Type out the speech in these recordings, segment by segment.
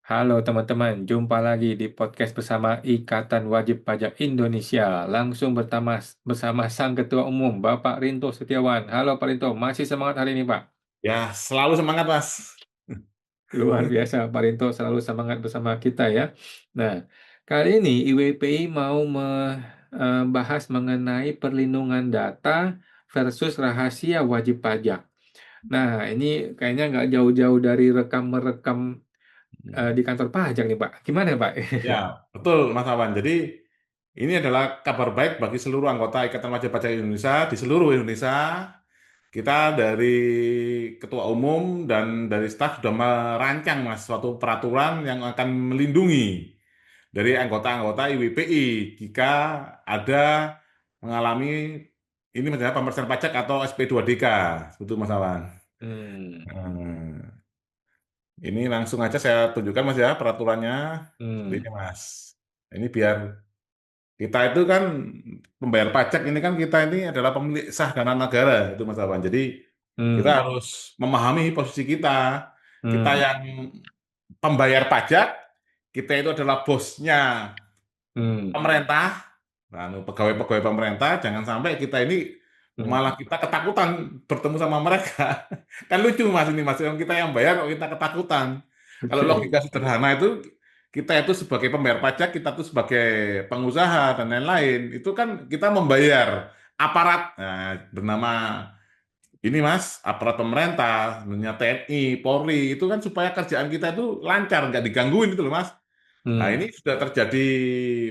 Halo teman-teman, jumpa lagi di podcast bersama Ikatan Wajib Pajak Indonesia. Langsung bersama Sang Ketua Umum, Bapak Rinto Setiawan. Halo Pak Rinto, masih semangat hari ini Pak? Ya, selalu semangat, Mas. Luar biasa, Pak Rinto selalu semangat bersama kita ya. Nah, kali ini IWPI mau membahas mengenai perlindungan data versus rahasia wajib pajak. Nah, ini kayaknya nggak jauh-jauh dari rekam-merekam di kantor pajak nih Pak. Gimana Pak? Ya, betul, Mas Awan. Jadi, ini adalah kabar baik bagi seluruh anggota Ikatan Wajib Pajak Indonesia di seluruh Indonesia. Kita dari Ketua Umum dan dari staf sudah merancang, Mas, suatu peraturan yang akan melindungi dari anggota-anggota IWPI jika ada mengalami ini misalnya pemeriksaan pajak atau SP2DK, betul, Mas Awan. Hmm. Hmm. Ini langsung aja saya tunjukkan Mas ya peraturannya. Seperti ini Hmm. Mas. Ini biar kita itu kan pembayar pajak ini kan kita ini adalah pemilik sah dana negara itu Mas Awan. Jadi kita Hmm. harus memahami posisi kita. Kita Hmm. yang pembayar pajak, kita itu adalah bosnya Hmm. pemerintah, pegawai-pegawai pemerintah, jangan sampai kita ini malah Hmm. kita ketakutan bertemu sama mereka. Kan lucu Mas ini Mas, yang kita yang bayar kok kita ketakutan. Kalau Oke. logika sederhana itu kita itu sebagai pembayar pajak, kita tuh sebagai pengusaha dan lain-lain, itu kan kita membayar aparat bernama ini Mas, aparat pemerintah, sebenarnya TNI, Polri, itu kan supaya kerjaan kita itu lancar, nggak digangguin itu loh Mas. Nah, ini Hmm. sudah terjadi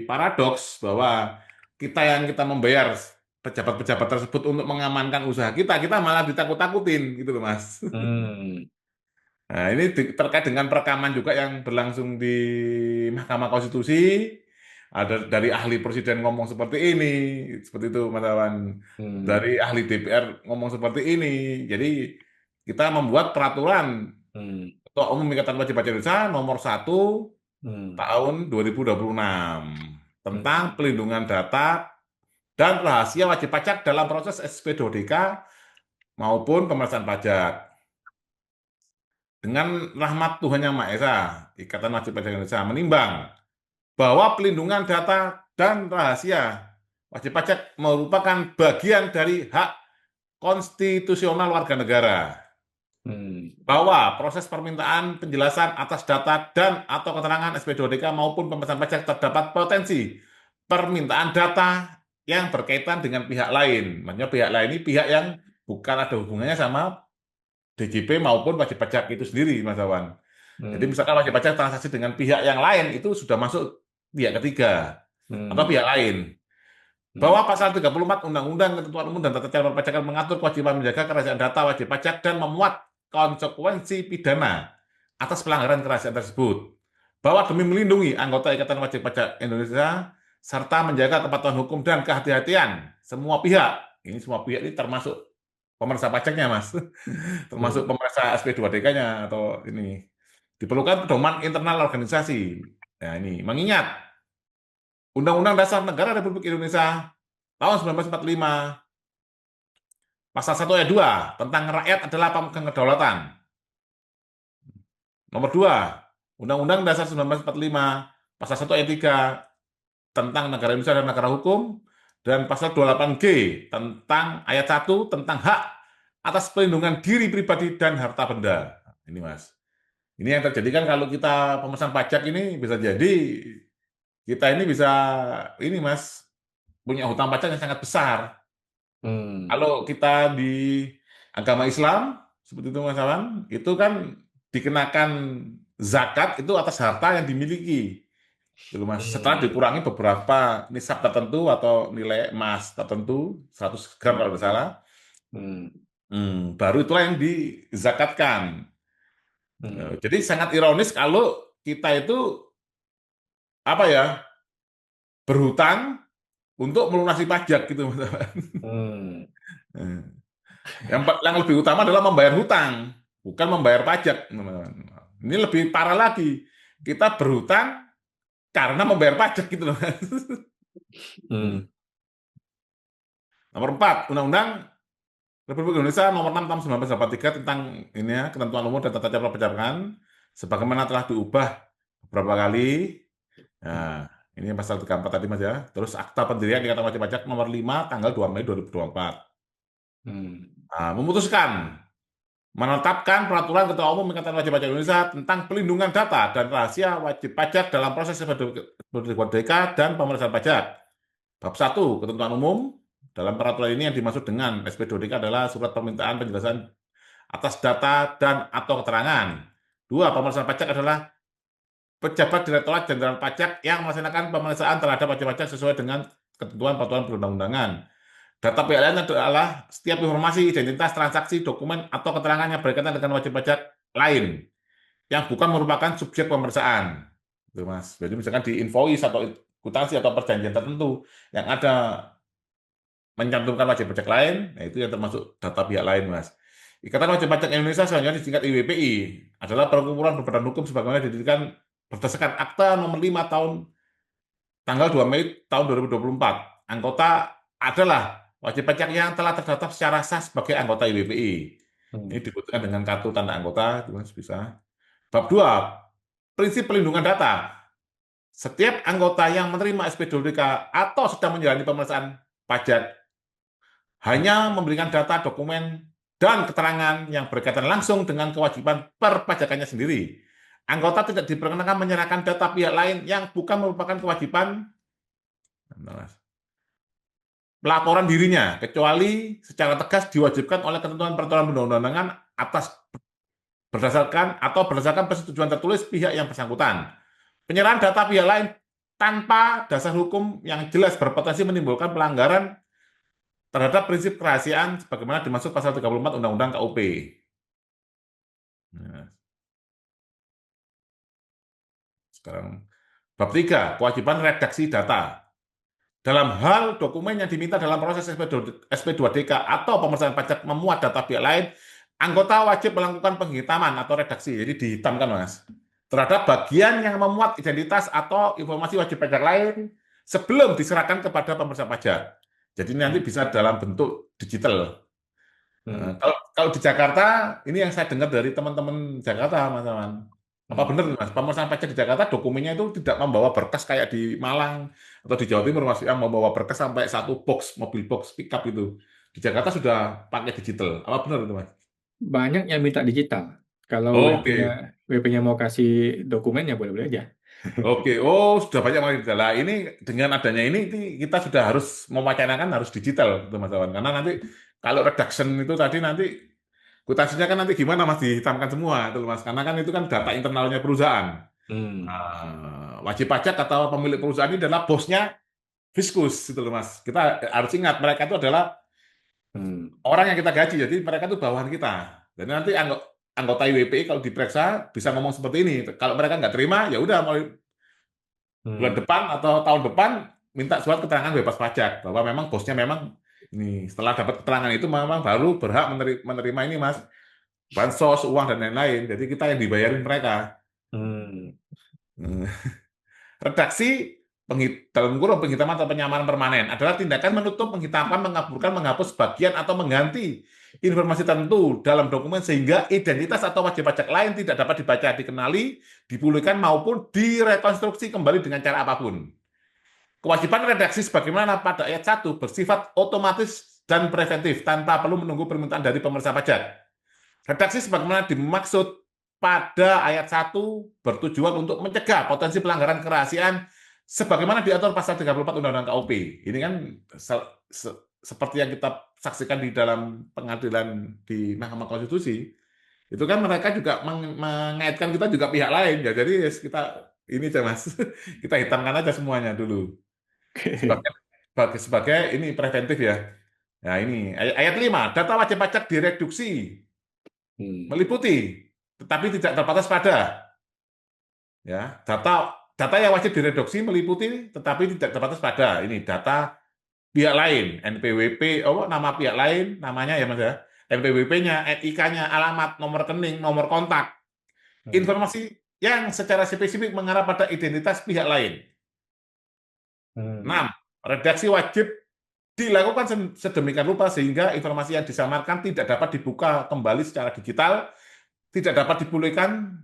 paradoks bahwa kita membayar pejabat-pejabat tersebut untuk mengamankan usaha kita, kita malah ditakut-takutin gitu loh, Mas. Hmm. Nah, ini terkait dengan perekaman juga yang berlangsung di Mahkamah Konstitusi. Ada dari ahli presiden ngomong seperti ini, seperti itu, Mas Awan. Dari Hmm. ahli DPR ngomong seperti ini. Jadi kita membuat peraturan Hmm. Ketua Umum Ikatan Wajib Pajak Indonesia nomor 1 Hmm. tahun 2026 tentang Hmm. pelindungan data dan rahasia wajib pajak dalam proses SP2DK maupun pemeriksaan pajak. Dengan rahmat Tuhan Yang Maha Esa, Ikatan Wajib Pajak Indonesia menimbang bahwa pelindungan data dan rahasia wajib pajak merupakan bagian dari hak konstitusional warga negara. Hmm. Bahwa proses permintaan penjelasan atas data dan atau keterangan SP2DK maupun pemeriksaan pajak terdapat potensi permintaan data yang berkaitan dengan pihak lain. Maksudnya pihak lain ini pihak yang bukan ada hubungannya sama DJP maupun wajib pajak itu sendiri, Mas Awan. Jadi Hmm. misalkan wajib pajak transaksi dengan pihak yang lain itu sudah masuk pihak ketiga atau Hmm. pihak lain. Hmm. Bahwa pasal 34 Undang-Undang Ketentuan Umum dan Tata Cara Perpajakan mengatur kewajiban menjaga kerahasiaan data wajib pajak dan memuat konsekuensi pidana atas pelanggaran kerahasiaan tersebut. Bahwa demi melindungi anggota Ikatan Wajib Pajak Indonesia serta menjaga kepatuhan hukum dan kehati-hatian semua pihak. Ini semua pihak ini termasuk pemeriksa pajaknya, Mas. Termasuk Hmm. pemeriksa SP2DK-nya atau ini. Diperlukan pedoman internal organisasi. Nah, ini mengingat Undang-Undang Dasar Negara Republik Indonesia tahun 1945, pasal 1 ayat 2, tentang rakyat adalah pemegang kedaulatan. Nomor 2, Undang-Undang Dasar 1945, pasal 1 ayat 3, tentang negara Indonesia dan negara hukum, dan pasal 28G, tentang ayat 1, tentang hak atas pelindungan diri pribadi dan harta benda. Ini Mas. Ini yang terjadi kan kalau kita pemesan pajak ini bisa jadi kita ini bisa ini Mas punya hutang pajak yang sangat besar. Hmm. Kalau kita di agama Islam, seperti itu Mas Awan, itu kan dikenakan zakat itu atas harta yang dimiliki. Gitu, Mas. Setelah Hmm. dikurangi beberapa nisab tertentu atau nilai emas tertentu, 100 gram kalau tidak salah, Hmm. baru itulah yang dizakatkan. Hmm. Jadi sangat ironis kalau kita itu apa ya berhutang untuk melunasi pajak gitu, Mas Awan. Hmm. Yang lebih utama adalah membayar hutang, bukan membayar pajak, teman-teman. Ini lebih parah lagi. Kita berhutang karena membayar pajak gitu loh. Hmm. Nomor 4, Undang-Undang Republik Indonesia Nomor 6 Tahun 1983 tentang ini ya, ketentuan umum dan tata cara perpajakan sebagaimana telah diubah beberapa kali. Hmm. Nah, ini yang pasal 34 tadi Mas ya. Terus Akta Pendirian Ikatan Wajib Pajak nomor 5 tanggal 2 Mei 2024. Hmm. Nah, memutuskan menetapkan peraturan Ketua Umum Ikatan Wajib Pajak Indonesia tentang pelindungan data dan rahasia wajib pajak dalam proses SPDK dan pemeriksaan pajak. Bab 1, ketentuan umum. Dalam peraturan ini yang dimaksud dengan SP2DK adalah surat permintaan penjelasan atas data dan atau keterangan. 2, pemeriksaan pajak adalah pejabat Direktorat Jenderal Pajak yang melaksanakan pemeriksaan terhadap wajib pajak sesuai dengan ketentuan peraturan perundang-undangan. Data pihak lain adalah setiap informasi, identitas, transaksi, dokumen, atau keterangan yang berkaitan dengan wajib pajak lain yang bukan merupakan subjek pemeriksaan. Itu, Mas. Jadi misalkan di invoice atau akuntansi atau perjanjian tertentu yang ada mencantumkan wajib pajak lain, nah itu yang termasuk data pihak lain, Mas. Ikatan Wajib Pajak Indonesia selanjutnya disingkat IWPI adalah perkumpulan berbadan hukum sebagaimana didirikan berdasarkan Akta Nomor 5 tahun tanggal 2 Mei tahun 2024. Anggota adalah wajib pajak yang telah terdaftar secara sah sebagai anggota IWPI. Ini Hmm. dibutuhkan dengan kartu tanda anggota, itu Mas, bisa. Bab 2, prinsip pelindungan data. Setiap anggota yang menerima SP2DK atau sedang menjalani pemeriksaan pajak hanya memberikan data, dokumen, dan keterangan yang berkaitan langsung dengan kewajiban perpajakannya sendiri. Anggota tidak diperkenakan menyerahkan data pihak lain yang bukan merupakan kewajiban laporan dirinya, kecuali secara tegas diwajibkan oleh ketentuan peraturan perundang-undangan atas berdasarkan persetujuan tertulis pihak yang bersangkutan. Penyerahan data pihak lain tanpa dasar hukum yang jelas berpotensi menimbulkan pelanggaran terhadap prinsip kerahasiaan sebagaimana dimaksud pasal 34 Undang-Undang KUP. Nah, sekarang bab 3, kewajiban redaksi data. Dalam hal dokumen yang diminta dalam proses SP2DK atau pemeriksaan pajak memuat data pihak lain, anggota wajib melakukan penghitaman atau redaksi, jadi dihitamkan, Mas, terhadap bagian yang memuat identitas atau informasi wajib pajak lain sebelum diserahkan kepada pemeriksa pajak. Jadi nanti bisa dalam bentuk digital. Nah, Hmm. kalau di Jakarta, ini yang saya dengar dari teman-teman Jakarta, Mas Aman. Apa Hmm. benar, Mas? Pemeriksaan pajak di Jakarta dokumennya itu tidak membawa berkas kayak di Malang atau di Jawa Timur, Mas, yang membawa berkas sampai satu box, mobil box pickup itu. Di Jakarta sudah pakai digital. Apa benar itu, Mas? Banyak yang minta digital. Kalau Oke, WP-nya mau kasih dokumen ya boleh-boleh aja. oke. Oh, sudah banyak yang digital. Nah, ini dengan adanya ini kita sudah harus mewacanakan harus digital, gitu, Mas Awan. Karena nanti kalau redaction itu tadi nanti kwitansinya kan nanti gimana Mas dihitamkan semua itu Mas karena kan itu kan data internalnya perusahaan. Hmm. Nah, wajib pajak atau pemilik perusahaan ini adalah bosnya Fiskus itu loh Mas. Kita harus ingat mereka itu adalah Hmm. orang yang kita gaji jadi mereka itu bawahan kita. Jadi nanti anggota IWPI kalau diperiksa bisa ngomong seperti ini. Kalau mereka nggak terima ya udah mulai bulan Hmm. depan atau tahun depan minta surat keterangan bebas pajak bahwa memang bosnya memang ini setelah dapat keterangan itu memang baru berhak menerima ini Mas bansos, uang dan lain-lain. Jadi kita yang dibayarin mereka. Hmm. Hmm. Redaksi dalam kurung penghitaman atau penyamaran permanen adalah tindakan menutup, menghitaman, mengaburkan, menghapus bagian atau mengganti informasi tertentu dalam dokumen sehingga identitas atau wajib pajak lain tidak dapat dibaca, dikenali, dipulihkan maupun direkonstruksi kembali dengan cara apapun. Kewajiban redaksi sebagaimana pada ayat 1 bersifat otomatis dan preventif tanpa perlu menunggu permintaan dari pemeriksa pajak. Redaksi sebagaimana dimaksud pada ayat 1 bertujuan untuk mencegah potensi pelanggaran kerahasiaan sebagaimana diatur pasal 34 Undang-Undang KUP. Ini kan seperti yang kita saksikan di dalam pengadilan di Mahkamah Konstitusi, itu kan mereka juga mengaitkan kita juga pihak lain. Ya, jadi kita ini aja Mas, kita hitamkan aja semuanya dulu. Sebagai, sebagai ini preventif ya. Nah ini ayat 5, data wajib pajak direduksi Hmm. meliputi tetapi tidak terbatas pada ya data data yang wajib direduksi meliputi tetapi tidak terbatas pada ini data pihak lain NPWP oh nama pihak lain namanya ya Mas ya NPWP-nya NIK-nya alamat nomor rekening nomor kontak Hmm. informasi yang secara spesifik mengarah pada identitas pihak lain. Hmm. 6, redaksi wajib dilakukan sedemikian rupa sehingga informasi yang disamarkan tidak dapat dibuka kembali secara digital, tidak dapat dipulihkan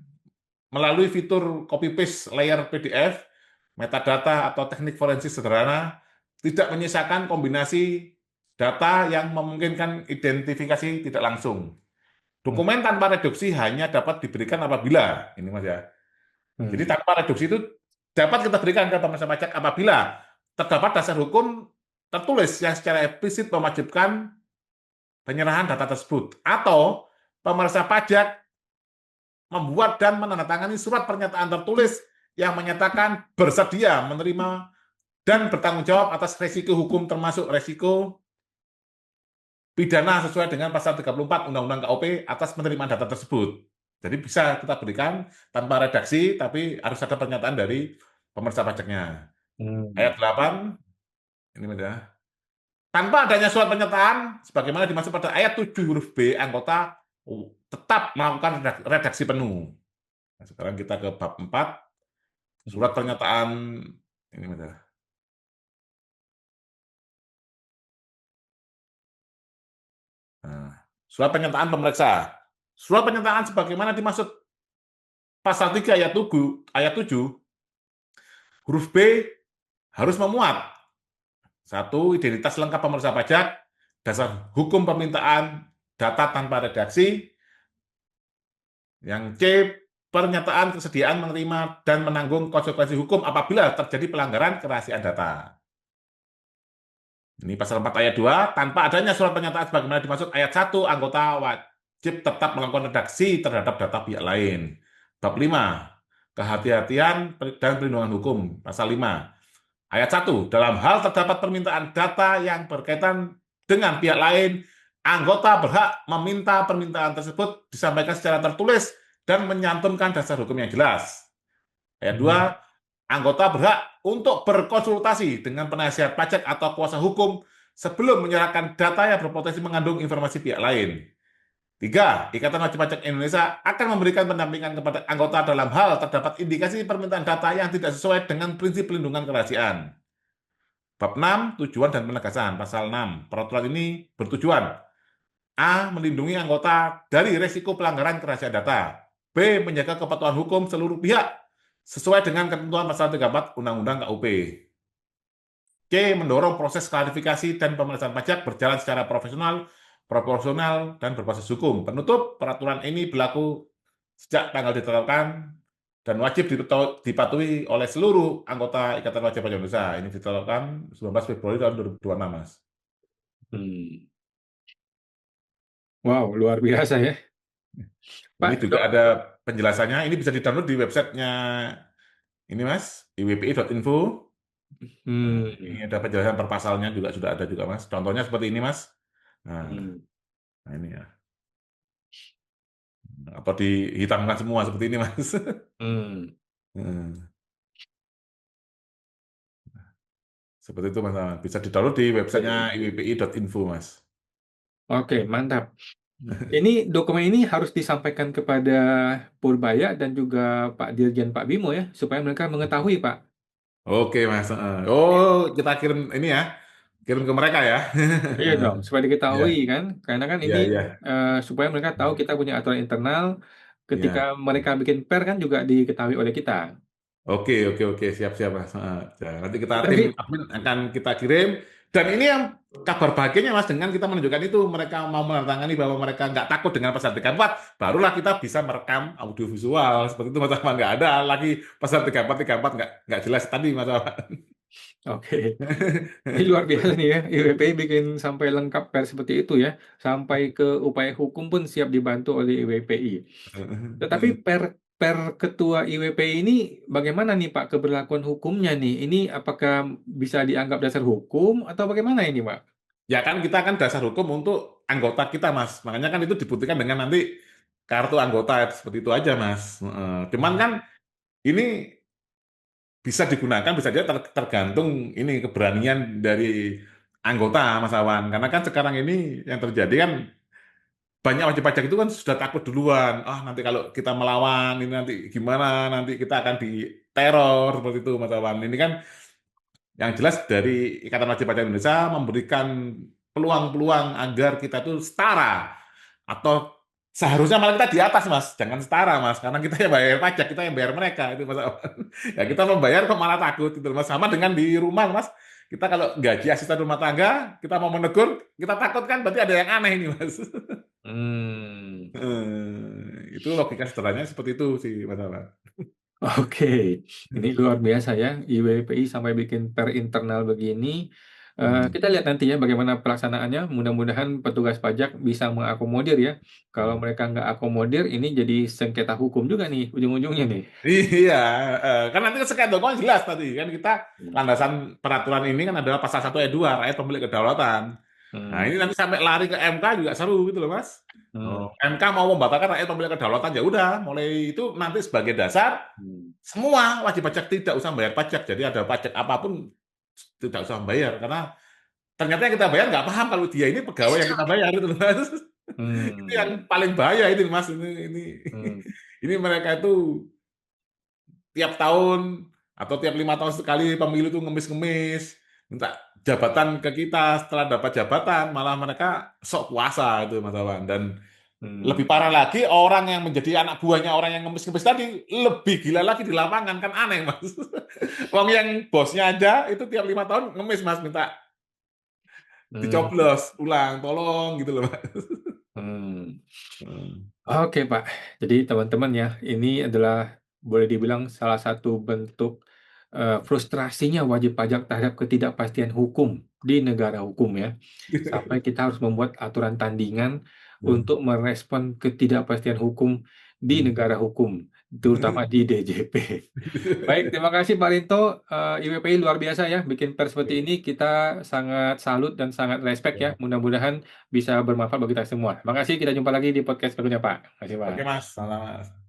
melalui fitur copy paste layer PDF, metadata atau teknik forensik sederhana, tidak menyisakan kombinasi data yang memungkinkan identifikasi tidak langsung. Hmm. Dokumen tanpa reduksi hanya dapat diberikan apabila, ini Mas ya. Jadi Hmm. tanpa reduksi itu dapat kita berikan ke pemerintah pajak apabila terdapat dasar hukum tertulis yang secara eksplisit mewajibkan penyerahan data tersebut, atau pemerintah pajak membuat dan menandatangani surat pernyataan tertulis yang menyatakan bersedia menerima dan bertanggung jawab atas resiko hukum termasuk resiko pidana sesuai dengan pasal 34 Undang-Undang KUP atas penerimaan data tersebut. Jadi bisa kita berikan tanpa redaksi, tapi harus ada pernyataan dari pemerintah pajaknya. Hmm. Ayat 8, ini ya. Tanpa adanya surat pernyataan, sebagaimana dimaksud pada ayat 7 huruf B, anggota tetap melakukan redaksi penuh. Nah, sekarang kita ke bab 4, Hmm. surat pernyataan, ini ya. Nah, surat pernyataan pemeriksa. Surat pernyataan sebagaimana dimaksud pasal 3 ayat 7 huruf B harus memuat satu, identitas lengkap pemeriksa pajak, dasar hukum permintaan data tanpa redaksi, yang C, pernyataan kesediaan menerima dan menanggung konsekuensi hukum apabila terjadi pelanggaran kerahasiaan data. Ini pasal 4 ayat 2, tanpa adanya surat pernyataan sebagaimana dimaksud ayat 1, anggota wajib tetap melakukan redaksi terhadap data pihak lain. Bab 5, kehati-hatian dan perlindungan hukum. Pasal 5, ayat 1, dalam hal terdapat permintaan data yang berkaitan dengan pihak lain, anggota berhak meminta permintaan tersebut disampaikan secara tertulis dan menyantumkan dasar hukum yang jelas. Ayat 2, Hmm. anggota berhak untuk berkonsultasi dengan penasihat pajak atau kuasa hukum sebelum menyerahkan data yang berpotensi mengandung informasi pihak lain. 3, Ikatan Wajib Pajak Indonesia akan memberikan pendampingan kepada anggota dalam hal terdapat indikasi permintaan data yang tidak sesuai dengan prinsip pelindungan kerahasiaan. Bab 6, tujuan dan penegasan. Pasal 6, peraturan ini bertujuan A, melindungi anggota dari risiko pelanggaran kerahasiaan data. B, menjaga kepatuhan hukum seluruh pihak sesuai dengan ketentuan pasal 34 Undang-Undang KUP. C, mendorong proses klarifikasi dan pemeriksaan pajak berjalan secara profesional, proporsional, dan berbasis hukum. Penutup, peraturan ini berlaku sejak tanggal ditetapkan dan wajib dipatuhi oleh seluruh anggota Ikatan Wajib Pajak Indonesia. Ini ditetapkan 19 Februari tahun 2026, Mas. Hmm. Wow, luar biasa ya. Ini Pak, juga ada penjelasannya. Ini bisa di-download di websitenya ini, Mas, iwpi.info. Nah, ini Hmm. ada penjelasan per pasalnya juga sudah ada juga, Mas. Contohnya seperti ini, Mas. Nah, Hmm. nah ini ya. Atau dihitamkan semua seperti ini, Mas. Hmm. Hmm, seperti itu, Mas. Bisa di-download di websitenya iwpi.info, Mas. Oke, mantap. Ini dokumen ini harus disampaikan kepada Purbaya dan juga Pak Dirjen Pak Bimo ya, supaya mereka mengetahui, Pak. Oke, Mas. Oh, kita kirim ini ya. Kirim ke mereka ya. Iya dong, supaya Iya, diketahui kan, karena kan iya, ini iya. supaya mereka tahu kita punya aturan internal. Ketika Iya. mereka bikin per kan juga diketahui oleh kita. Oke, oke, oke, siap, siap, Mas. Ya, nanti kita tim Tapi, admin akan kita kirim. Dan ini yang kabar bahagianya, Mas, dengan kita menunjukkan itu mereka mau menandatangani bahwa mereka nggak takut dengan pasal 34, barulah kita bisa merekam audiovisual seperti itu, Mas Ahmad. Nggak ada lagi pasal 34 nggak jelas tadi, Mas Ahmad. oke, ini luar biasa nih ya. IWPI bikin sampai lengkap per seperti itu ya, sampai ke upaya hukum pun siap dibantu oleh IWPI. Tetapi per ketua IWPI ini bagaimana nih Pak keberlakuan hukumnya nih? Ini apakah bisa dianggap dasar hukum atau bagaimana ini Pak? Ya kan kita kan dasar hukum untuk anggota kita, Mas. Makanya kan itu dibuktikan dengan nanti kartu anggota seperti itu aja, Mas. Cuman Hmm. kan ini bisa digunakan, bisa dia tergantung ini keberanian dari anggota, Mas Awan. Karena kan sekarang ini yang terjadi kan banyak wajib pajak itu kan sudah takut duluan. Ah, nanti kalau kita melawan ini nanti gimana? Nanti kita akan diteror seperti itu, Mas Awan. Ini kan yang jelas dari Ikatan Wajib Pajak Indonesia memberikan peluang-peluang agar kita itu setara atau seharusnya malah kita di atas mas, jangan setara mas, karena kita yang bayar pajak, kita yang bayar mereka itu mas Awan. Ya kita membayar kok malah takut itu mas, sama dengan di rumah mas, kita kalau gaji asisten rumah tangga, kita mau menegur, kita takut kan berarti ada yang aneh ini mas. Hmm. Itu logika sederhananya seperti itu sih mas Awan. Oke, ini luar biasa ya, IWPI sampai bikin per internal begini. Hmm. Kita lihat nanti ya bagaimana pelaksanaannya. Mudah-mudahan petugas pajak bisa mengakomodir ya. Kalau Hmm. mereka nggak akomodir, ini jadi sengketa hukum juga nih ujung-ujungnya nih. Iya, kan nanti kan jelas tadi kan kita Hmm. landasan peraturan ini kan adalah pasal 1 ayat 2 rakyat pemilik kedaulatan. Nah, Hmm. ini nanti sampai lari ke MK juga seru gitu loh, Mas. Hmm. Oh, MK mau membatalkan rakyat pemilik kedaulatan ya udah, mulai itu nanti sebagai dasar Hmm. semua wajib pajak tidak usah bayar pajak. Jadi ada pajak apapun tidak usah bayar karena ternyata yang kita bayar nggak paham kalau dia ini pegawai yang kita bayar itu loh, Mas. Itu yang Hmm. paling bahaya itu, Mas. Ini Hmm. ini mereka itu tiap tahun atau tiap 5 tahun sekali pemilu itu ngemis-ngemis minta jabatan ke kita setelah dapat jabatan malah mereka sok puasa itu Mas Awan dan lebih Hmm. parah lagi orang yang menjadi anak buahnya orang yang ngemis-ngemis tadi lebih gila lagi di lapangan kan aneh Mas. Wong yang bosnya aja itu tiap 5 tahun ngemis Mas minta Hmm. dicoblos ulang tolong gitu loh Mas. Hmm. Hmm. Oke, Pak. Jadi teman-teman ya, ini adalah boleh dibilang salah satu bentuk frustrasinya wajib pajak terhadap ketidakpastian hukum di negara hukum ya. Sampai kita harus membuat aturan tandingan Hmm. untuk merespon ketidakpastian hukum di Hmm. negara hukum, terutama di DJP. Baik, terima kasih Pak Rinto. IWPI luar biasa ya, bikin pers seperti ini. Kita sangat salut dan sangat respect ya. Mudah-mudahan bisa bermanfaat bagi kita semua. Terima kasih, kita jumpa lagi di podcast berikutnya Pak. Terima kasih Oke Pak. Mas, salam Mas.